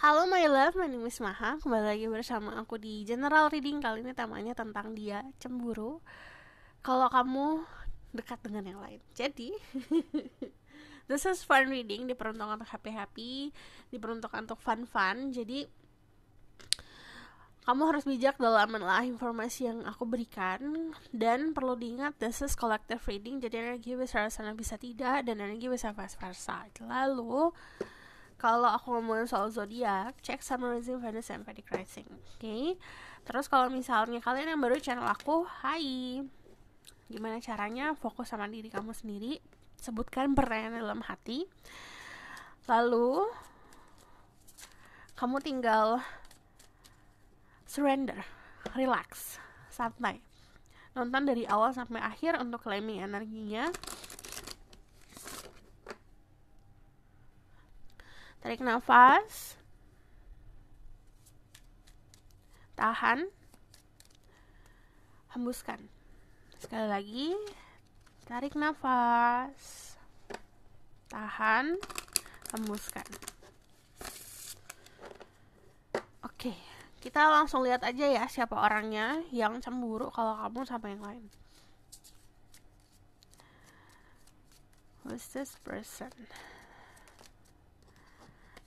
Halo my love, my name is Maha. Kembali lagi bersama aku di General Reading. Kali ini temanya tentang dia cemburu kalau kamu dekat dengan yang lain. Jadi this is fun reading, diperuntukkan untuk happy-happy, diperuntukkan untuk fun-fun. Jadi kamu harus bijak dalam menelaah informasi yang aku berikan. Dan perlu diingat, this is collective reading. Jadi energi bisa sana bisa tidak, dan energi bisa vice versa. Lalu kalau aku ngomongin soal zodiak, cek Sun, Rising, Venus, and Vedic Rising. Oke. Terus kalau misalnya kalian yang baru channel aku, hai. Gimana caranya? Fokus sama diri kamu sendiri. Sebutkan pertanyaan dalam hati. Lalu kamu tinggal surrender, relax, santai. Nonton dari awal sampai akhir untuk claiming energinya. Tarik nafas, tahan, hembuskan. Sekali lagi, tarik nafas, tahan, hembuskan. Oke, kita langsung lihat aja ya siapa orangnya yang cemburu kalau kamu sama yang lain. Who's this person?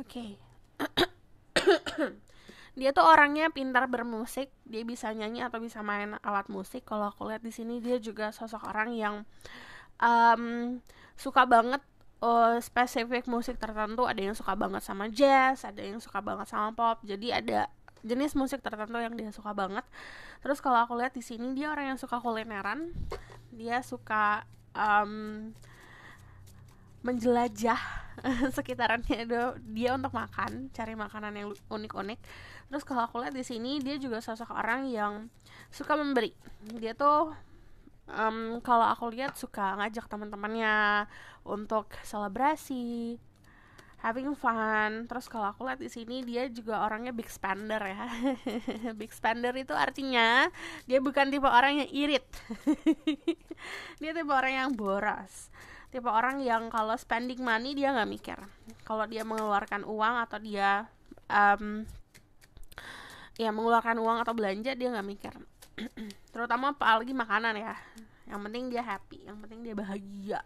Oke. Dia tuh orangnya pintar bermusik, dia bisa nyanyi atau bisa main alat musik. Kalau aku lihat di sini dia juga sosok orang yang suka banget spesifik musik tertentu. Ada yang suka banget sama jazz, ada yang suka banget sama pop. Jadi ada jenis musik tertentu yang dia suka banget. Terus kalau aku lihat di sini dia orang yang suka kulineran. Dia suka menjelajah sekitarannya dia untuk makan, cari makanan yang unik-unik. Terus kalau aku lihat di sini dia juga sosok orang yang suka memberi. Dia tuh kalau aku lihat suka ngajak teman-temannya untuk selebrasi, having fun. Terus kalau aku lihat di sini dia juga orangnya big spender ya. Big spender itu artinya dia bukan tipe orang yang irit. Dia tipe orang yang boros. Tipe orang yang kalau spending money dia nggak mikir. Kalau dia mengeluarkan uang atau dia mengeluarkan uang atau belanja dia nggak mikir. Terutama apalagi makanan ya. Yang penting dia happy, yang penting dia bahagia.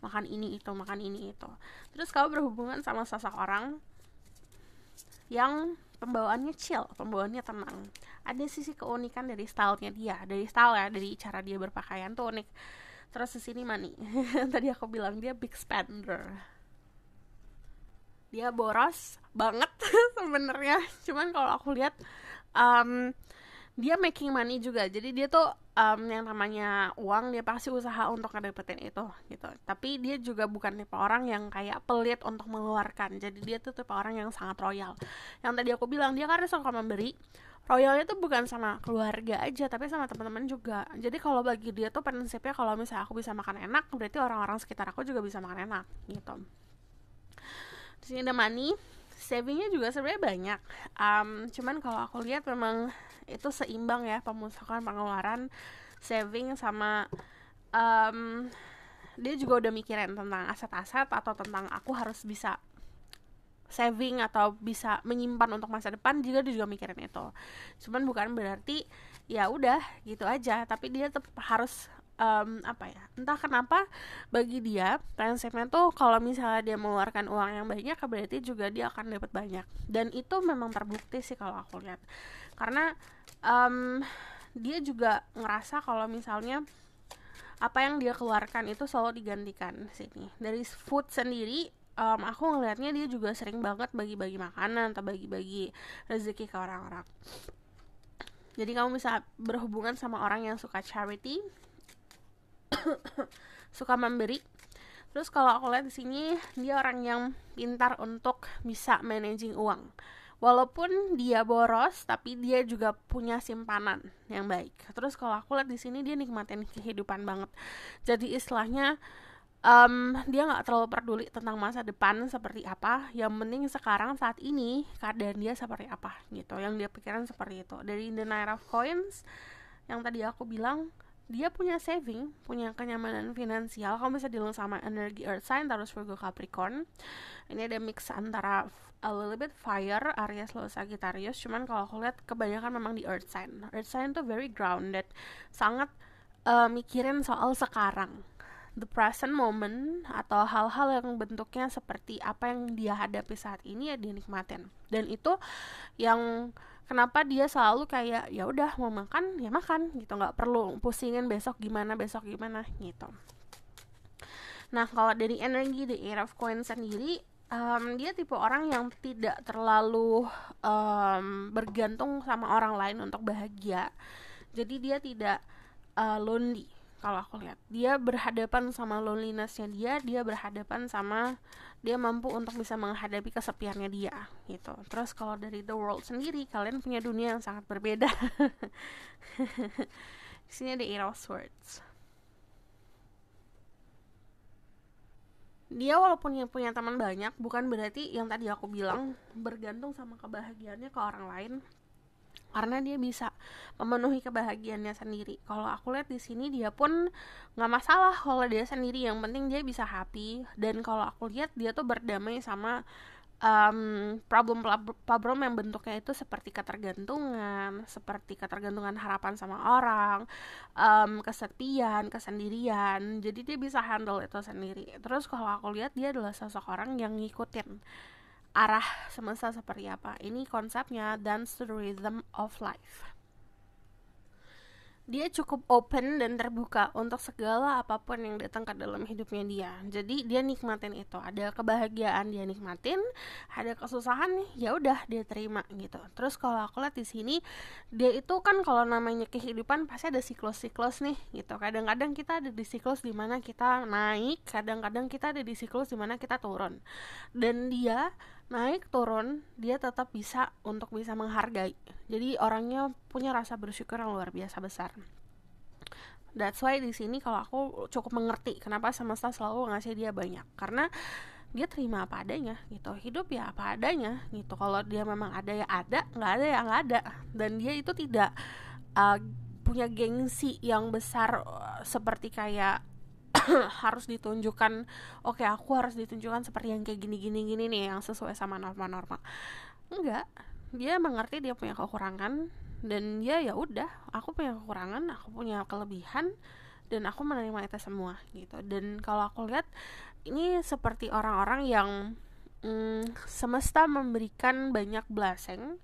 Makan ini itu, makan ini itu. Terus kalau berhubungan sama sosok orang yang pembawaannya chill, pembawaannya tenang. Ada sisi keunikan dari stylenya dia, dari cara dia berpakaian tuh unik. Terus di sini money. Tadi aku bilang dia big spender. Dia boros banget sebenarnya. Cuman kalau aku lihat dia making money juga. Jadi dia tuh yang namanya uang dia pasti usaha untuk ngedapetin itu gitu. Tapi dia juga bukan tipe orang yang kayak pelit untuk mengeluarkan. Jadi dia tuh tipe orang yang sangat royal. Yang tadi aku bilang dia karena suka memberi. Royalnya tuh bukan sama keluarga aja, tapi sama teman-teman juga. Jadi kalau bagi dia tuh prinsipnya kalau misalnya aku bisa makan enak, berarti orang-orang sekitar aku juga bisa makan enak, gitu. Di sini ada money, savingnya juga sebenarnya banyak. Cuman kalau aku lihat memang itu seimbang ya pemasukan pengeluaran, saving sama dia juga udah mikirin tentang aset-aset atau tentang aku harus bisa saving atau bisa menyimpan untuk masa depan. Dia juga mikirin itu. Cuman bukan berarti ya udah gitu aja, tapi dia tetap harus entah kenapa bagi dia prinsipnya tuh kalau misalnya dia mengeluarkan uang yang banyak berarti juga dia akan dapat banyak. Dan itu memang terbukti sih kalau aku lihat. Karena dia juga ngerasa kalau misalnya apa yang dia keluarkan itu selalu digantikan sini. Dari food sendiri aku ngelihatnya dia juga sering banget bagi-bagi makanan atau bagi-bagi rezeki ke orang-orang. Jadi kamu bisa berhubungan sama orang yang suka charity, suka memberi. Terus kalau aku lihat di sini dia orang yang pintar untuk bisa managing uang. Walaupun dia boros, tapi dia juga punya simpanan yang baik. Terus kalau aku lihat di sini dia nikmatin kehidupan banget. Jadi istilahnya dia nggak terlalu peduli tentang masa depan seperti apa. Yang penting sekarang saat ini keadaan dia seperti apa gitu. Yang dia pikiran seperti itu. Dari The Knight of Coins yang tadi aku bilang, dia punya saving, punya kenyamanan finansial. Kalau bisa dibilang sama energi earth sign terus Virgo Capricorn, ini ada mix antara a little bit fire, Aries, Leo, Sagittarius. Cuman kalau aku lihat kebanyakan memang di earth sign. Earth sign tuh very grounded, sangat mikirin soal sekarang, the present moment, atau hal-hal yang bentuknya seperti apa yang dia hadapi saat ini ya dinikmatin. Dan itu yang kenapa dia selalu kayak ya udah mau makan ya makan gitu, nggak perlu pusingin besok gimana gitu. Nah kalau dari energi the Eight of Coins sendiri, dia tipe orang yang tidak terlalu bergantung sama orang lain untuk bahagia. Jadi dia tidak lonely. Kalau aku lihat dia berhadapan sama lonelinessnya dia berhadapan sama, dia mampu untuk bisa menghadapi kesepiannya dia gitu. Terus kalau dari the world sendiri, kalian punya dunia yang sangat berbeda. Di sini ada Eight of Swords. Dia walaupun punya teman banyak, bukan berarti yang tadi aku bilang bergantung sama kebahagiaannya ke orang lain, karena dia bisa memenuhi kebahagiaannya sendiri. Kalau aku lihat di sini dia pun nggak masalah kalau dia sendiri, yang penting dia bisa happy. Dan kalau aku lihat dia tuh berdamai sama problem yang bentuknya itu seperti ketergantungan harapan sama orang, kesepian, kesendirian. Jadi dia bisa handle itu sendiri. Terus kalau aku lihat dia adalah sosok orang yang ngikutin arah semesta seperti apa. Ini konsepnya dance to the rhythm of life. Dia cukup open dan terbuka untuk segala apapun yang datang ke dalam hidupnya dia. Jadi dia nikmatin itu. Ada kebahagiaan dia nikmatin, ada kesusahan ya udah dia terima gitu. Terus kalau aku lihat di sini, dia itu kan kalau namanya kehidupan pasti ada siklus-siklus nih gitu. Kadang-kadang kita ada di siklus di mana kita naik, kadang-kadang kita ada di siklus di mana kita turun. Dan dia naik turun dia tetap bisa untuk bisa menghargai. Jadi orangnya punya rasa bersyukur yang luar biasa besar. That's why di sini kalau aku cukup mengerti kenapa semesta selalu ngasih dia banyak, karena dia terima apa adanya gitu. Hidup ya apa adanya gitu. Kalau dia memang ada ya ada, nggak ada ya nggak ada. Dan dia itu tidak punya gengsi yang besar seperti kayak harus ditunjukkan, oke, aku harus ditunjukkan seperti yang kayak gini nih yang sesuai sama norma-norma. Enggak, dia mengerti dia punya kekurangan dan dia ya udah, aku punya kekurangan, aku punya kelebihan dan aku menerima itu semua gitu. Dan kalau aku lihat ini seperti orang-orang yang semesta memberikan banyak blessing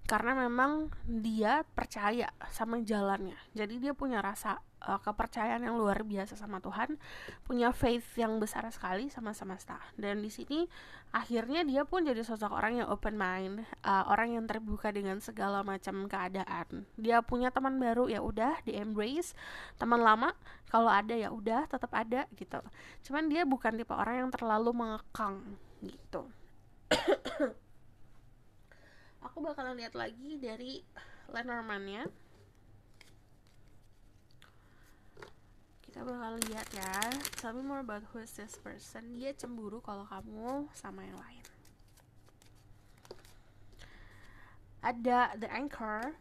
karena memang dia percaya sama jalannya. Jadi dia punya rasa kepercayaan yang luar biasa sama Tuhan, punya faith yang besar sekali sama semesta. Dan di sini akhirnya dia pun jadi sosok orang yang open mind, orang yang terbuka dengan segala macam keadaan. Dia punya teman baru ya udah di embrace, teman lama kalau ada ya udah tetap ada gitu. Cuman dia bukan tipe orang yang terlalu mengekang gitu. Aku bakalan lihat lagi dari Lenormand-nya. Kita bakal lihat ya. Tell me more about who is this person. Dia cemburu kalau kamu sama yang lain. Ada the Anchor.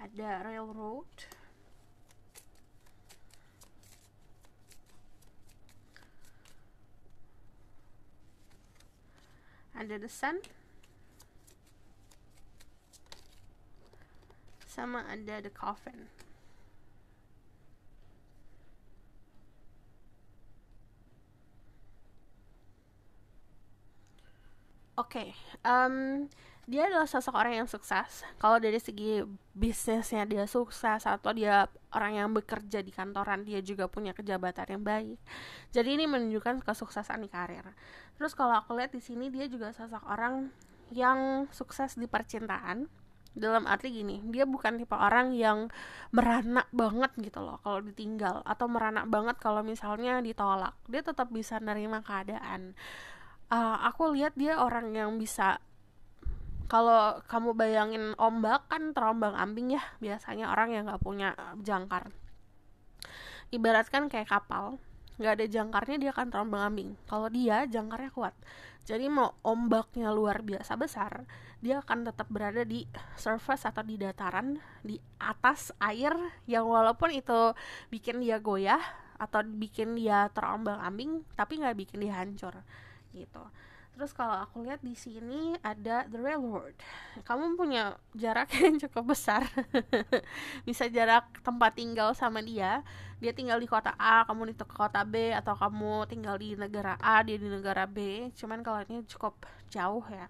Ada Railroad. Ada the Sun. Sama ada the Coffin. Oke, dia adalah sosok orang yang sukses. Kalau dari segi bisnisnya dia sukses, atau dia orang yang bekerja di kantoran, dia juga punya kejabatan yang baik. Jadi ini menunjukkan kesuksesan di karir. Terus kalau aku lihat di sini dia juga sosok orang yang sukses di percintaan. Dalam arti gini, dia bukan tipe orang yang merana banget gitu loh kalau ditinggal, atau merana banget kalau misalnya ditolak. Dia tetap bisa nerima keadaan. Aku lihat dia orang yang bisa, kalau kamu bayangin ombak kan terombang ambing ya, biasanya orang yang gak punya jangkar. Ibaratkan kayak kapal, nggak ada jangkarnya dia akan terombang-ambing. Kalau dia jangkarnya kuat, jadi mau ombaknya luar biasa besar, dia akan tetap berada di surface atau di dataran, di atas air, yang walaupun itu bikin dia goyah atau bikin dia terombang-ambing, tapi nggak bikin dia hancur gitu. Terus kalau aku lihat di sini ada the railroad. Kamu punya jarak yang cukup besar. Bisa jarak tempat tinggal sama dia. Dia tinggal di kota A, kamu di kota B, atau kamu tinggal di negara A, dia di negara B. Cuman kalau ini cukup jauh ya.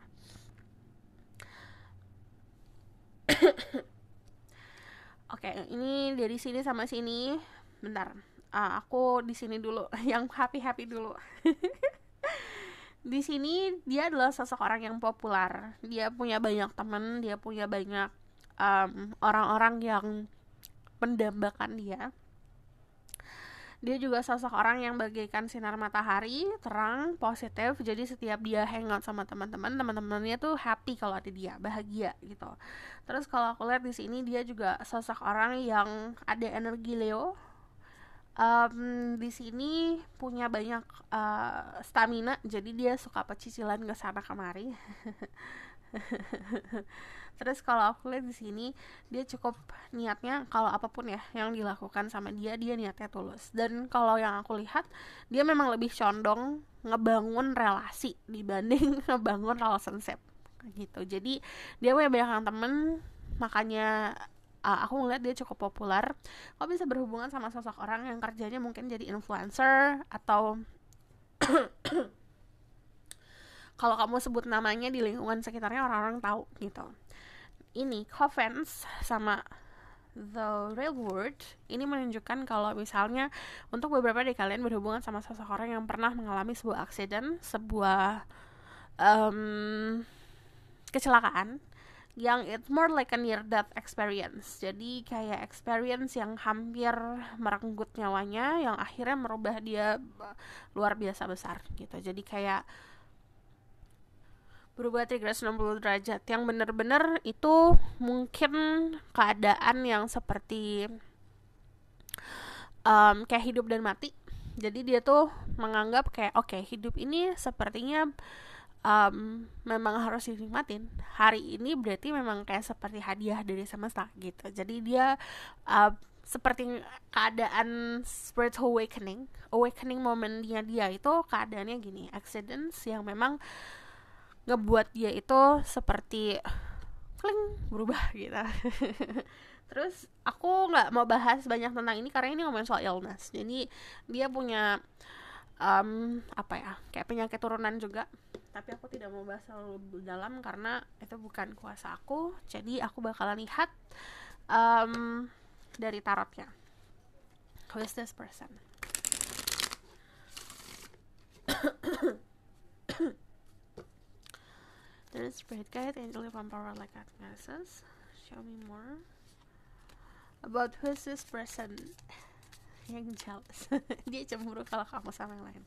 Oke, ini dari sini sama sini. Bentar. Aku di sini dulu, yang happy dulu. Di sini dia adalah seseorang yang populer. Dia punya banyak teman, dia punya banyak orang-orang yang mendambakan dia. Dia juga seseorang yang bagaikan sinar matahari, terang, positif. Jadi setiap dia hangout sama teman-temannya tuh happy kalau ada dia, bahagia gitu. Terus kalau aku lihat di sini dia juga seseorang yang ada energi Leo. Di sini punya banyak stamina, jadi dia suka pecicilan ke sana kemari. Terus kalau aku lihat di sini dia cukup niatnya, kalau apapun ya yang dilakukan sama dia niatnya tulus. Dan kalau yang aku lihat, dia memang lebih condong ngebangun relasi dibanding ngebangun relationship gitu. Jadi dia punya banyak temen, makanya aku ngeliat dia cukup populer. Kok bisa berhubungan sama sosok orang yang kerjanya mungkin jadi influencer, atau kalau kamu sebut namanya di lingkungan sekitarnya orang-orang tahu gitu. Ini Coffens sama The Railroad ini menunjukkan kalau misalnya untuk beberapa dari kalian berhubungan sama seseorang yang pernah mengalami sebuah accident, sebuah kecelakaan, yang it's more like a near death experience. Jadi kayak experience yang hampir merenggut nyawanya, yang akhirnya merubah dia luar biasa besar gitu. Jadi kayak berubah 360 derajat, yang benar-benar itu mungkin keadaan yang seperti kayak hidup dan mati. Jadi dia tuh menganggap kayak oke, hidup ini sepertinya memang harus dinikmatin. Hari ini berarti memang kayak seperti hadiah dari semesta gitu. Jadi dia seperti keadaan spiritual awakening momennya dia itu keadaannya gini, accidents yang memang ngebuat dia itu seperti kling berubah gitu. Terus aku nggak mau bahas banyak tentang ini karena ini ngomongin soal illness. Jadi dia punya kayak penyakit turunan juga, tapi aku tidak mau bahas terlalu dalam karena itu bukan kuasa aku. Jadi aku bakalan lihat dari tarotnya. Who is this person? There is spirit guide, angel power like Atlantis. Show me more about who is this person. Yang jealous. Dia cemburu kalau kamu sama yang lain.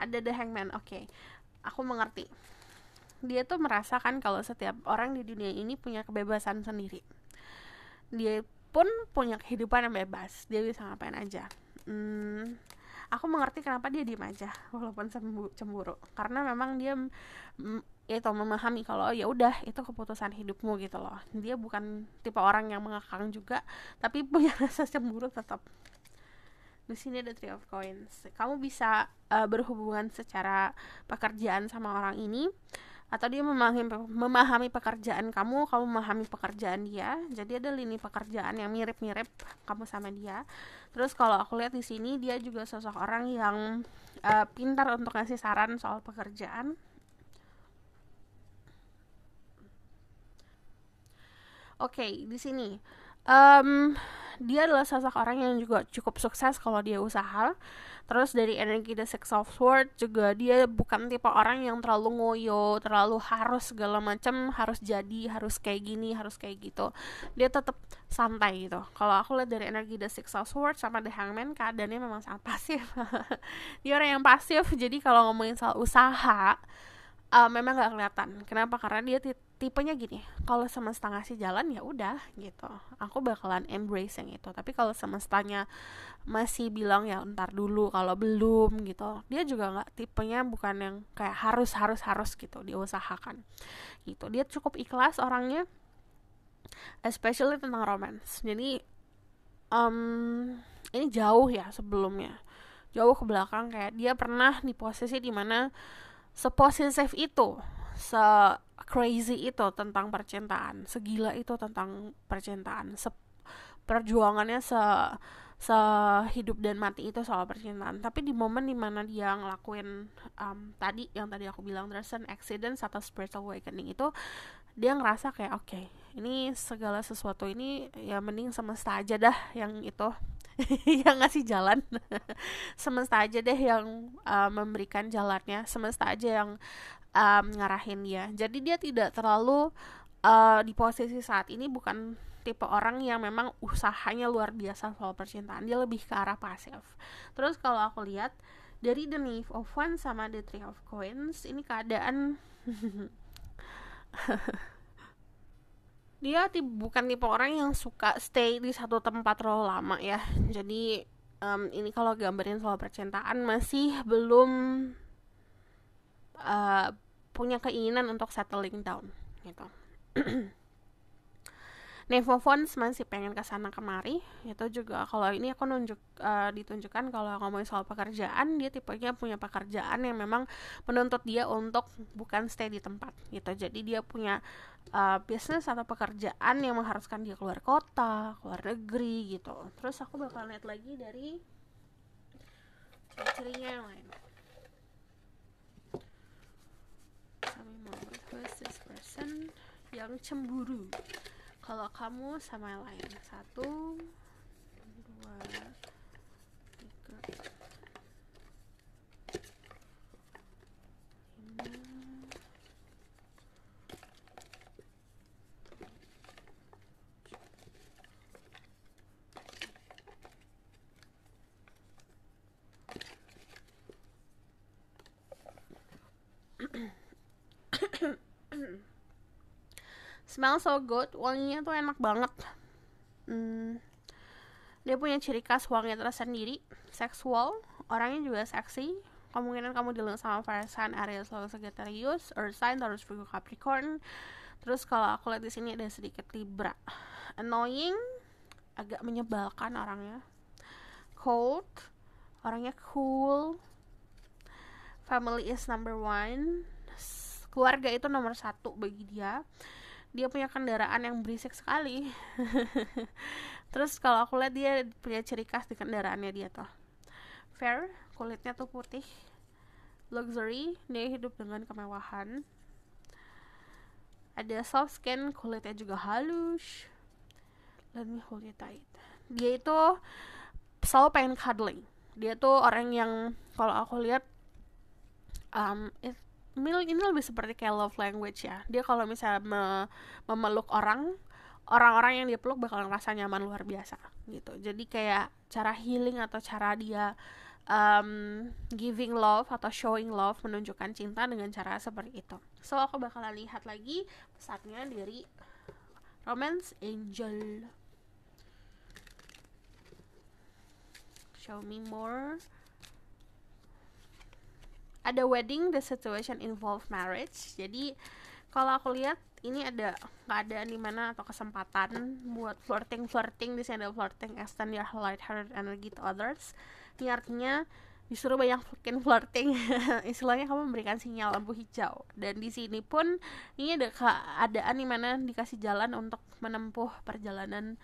Ada the hangman. Oke. Aku mengerti. Dia tuh merasakan kalau setiap orang di dunia ini punya kebebasan sendiri. Dia pun punya kehidupan yang bebas. Dia bisa ngapain aja. Aku mengerti kenapa dia diem aja walaupun cemburu. Karena memang dia itu memahami kalau ya udah itu keputusan hidupmu gitu loh. Dia bukan tipe orang yang mengekang juga, tapi punya rasa cemburu tetap. Di sini ada Three of Coins. Kamu bisa berhubungan secara pekerjaan sama orang ini, atau dia memahami pekerjaan kamu memahami pekerjaan dia. Jadi ada lini pekerjaan yang mirip-mirip kamu sama dia. Terus kalau aku lihat di sini dia juga sosok orang yang pintar untuk ngasih saran soal pekerjaan. Oke, di sini dia adalah sosok orang yang juga cukup sukses kalau dia usaha. Terus dari energi The Six of Swords juga dia bukan tipe orang yang terlalu ngoyo, terlalu harus segala macam, harus jadi, harus kayak gini, harus kayak gitu. Dia tetap santai gitu. Kalau aku lihat dari energi The Six of Swords sama The Hangman, keadaannya memang sangat pasif. Dia orang yang pasif, jadi kalau ngomongin soal usaha memang gak kelihatan. Kenapa? Karena dia tipenya gini, kalau semesta ngasih jalan ya udah gitu, aku bakalan embrace yang itu. Tapi kalau semestanya masih bilang ya ntar dulu, kalau belum gitu, dia juga nggak, tipenya bukan yang kayak harus gitu diusahakan gitu. Dia cukup ikhlas orangnya, especially tentang romance. Jadi ini jauh ya sebelumnya, jauh ke belakang, kayak dia pernah di posisi dimana seposesif itu, se-crazy itu tentang percintaan, segila itu tentang percintaan, perjuangannya sehidup dan mati itu soal percintaan. Tapi di momen dimana dia ngelakuin tadi yang tadi aku bilang, there's an accident atau spiritual awakening, itu dia ngerasa kayak oke, ini segala sesuatu ini ya mending semesta aja dah yang itu yang ngasih jalan. Semesta aja deh yang memberikan jalannya, semesta aja yang ngarahin dia. Jadi dia tidak terlalu di posisi saat ini bukan tipe orang yang memang usahanya luar biasa soal percintaan, dia lebih ke arah pasif. Terus kalau aku lihat dari The Knave of Wands sama The Three of Coins, ini keadaan dia bukan tipe orang yang suka stay di satu tempat terlalu lama ya. Jadi ini kalau gambarin soal percintaan masih belum punya keinginan untuk settling down gitu. Knave of Wands masih pengen kesana kemari. Itu juga kalau ini aku ditunjukkan kalau ngomongin soal pekerjaan, dia tipenya punya pekerjaan yang memang menuntut dia untuk bukan stay di tempat gitu. Jadi dia punya bisnis atau pekerjaan yang mengharuskan dia keluar kota, keluar negeri gitu. Terus aku bakal lihat lagi dari ciri-cirinya yang lain. Who is this person yang cemburu? Kalau kamu sama yang lain. 1, 2, 3, 4, 5. Smell so good, wanginya tuh enak banget. Dia punya ciri khas wangi tersendiri, seksual, orangnya juga seksi. Kemungkinan kamu dealing sama fire sign, Aries, Leo, Sagittarius, Earth sign, Taurus, Virgo, Capricorn. Terus kalau aku lihat di sini ada sedikit Libra. Annoying, agak menyebalkan orangnya. Cold, orangnya cool. Family is number 1. Keluarga itu nomor 1 bagi dia. Dia punya kendaraan yang berisik sekali. Terus kalau aku lihat dia punya ciri khas di kendaraannya dia tuh. Fair, kulitnya tuh putih. Luxury, dia hidup dengan kemewahan. Ada soft skin, kulitnya juga halus. Let me hold you tight. Dia itu selalu pengen cuddling. Dia tuh orang yang kalau aku lihat ini lebih seperti kayak love language ya. Dia kalau misalnya memeluk orang-orang yang dia peluk bakal ngerasa nyaman luar biasa gitu. Jadi kayak cara healing atau cara dia giving love atau showing love, menunjukkan cinta dengan cara seperti itu. So aku bakalan lihat lagi pesannya dari Romance Angel. Show me more. Ada wedding, the situation involve marriage. Jadi kalau aku lihat ini ada keadaan dimana atau kesempatan buat flirting. Di sini ada flirting, extend your light-hearted energy to others. Ini artinya disuruh banyak flirting. Istilahnya kamu memberikan sinyal lampu hijau. Dan di sini pun ini ada keadaan dimana dikasih jalan untuk menempuh perjalanan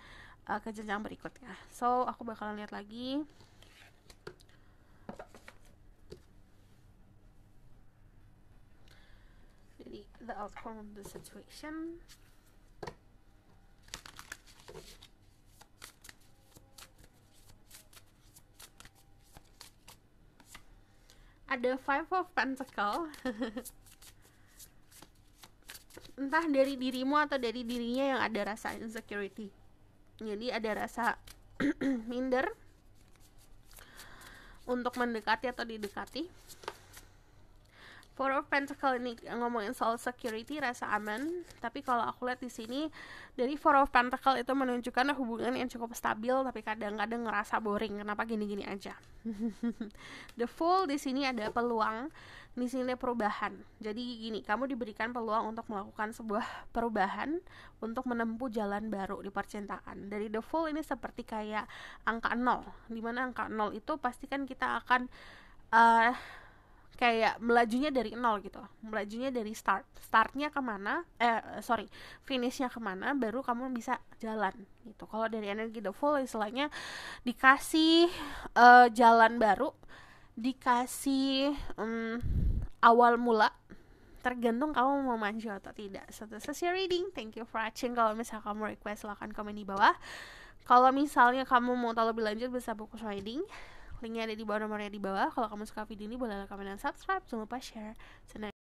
ke jenjang berikutnya. So aku bakalan lihat lagi. The outcome of the situation. Ada 5 of Pentacle. Entah dari dirimu atau dari dirinya yang ada rasa insecurity. Jadi ada rasa minder untuk mendekati atau didekati. Four of Pentacle ini ngomongin soal security, rasa aman. Tapi kalau aku lihat di sini dari Four of Pentacle itu menunjukkan hubungan yang cukup stabil, tapi kadang-kadang ngerasa boring. Kenapa gini-gini aja? The Fool di sini ada peluang, di sini ada perubahan. Jadi gini, kamu diberikan peluang untuk melakukan sebuah perubahan, untuk menempuh jalan baru di percintaan. Dari The Fool ini seperti kayak angka 0, dimana angka 0 itu pasti kan kita akan kayak melajunya dari 0 gitu, melajunya dari startnya kemana, finishnya kemana, baru kamu bisa jalan gitu. Kalau dari energi The Fool istilahnya dikasih jalan baru, dikasih awal mula, tergantung kamu mau maju atau tidak. So this is your reading, thank you for watching. Kalau misalnya kamu request silahkan komen di bawah. Kalau misalnya kamu mau tahu lebih lanjut bisa buku reading, linknya ada di bawah, nomornya di bawah. Kalau kamu suka video ini boleh like, comment, dan subscribe. Jangan lupa share.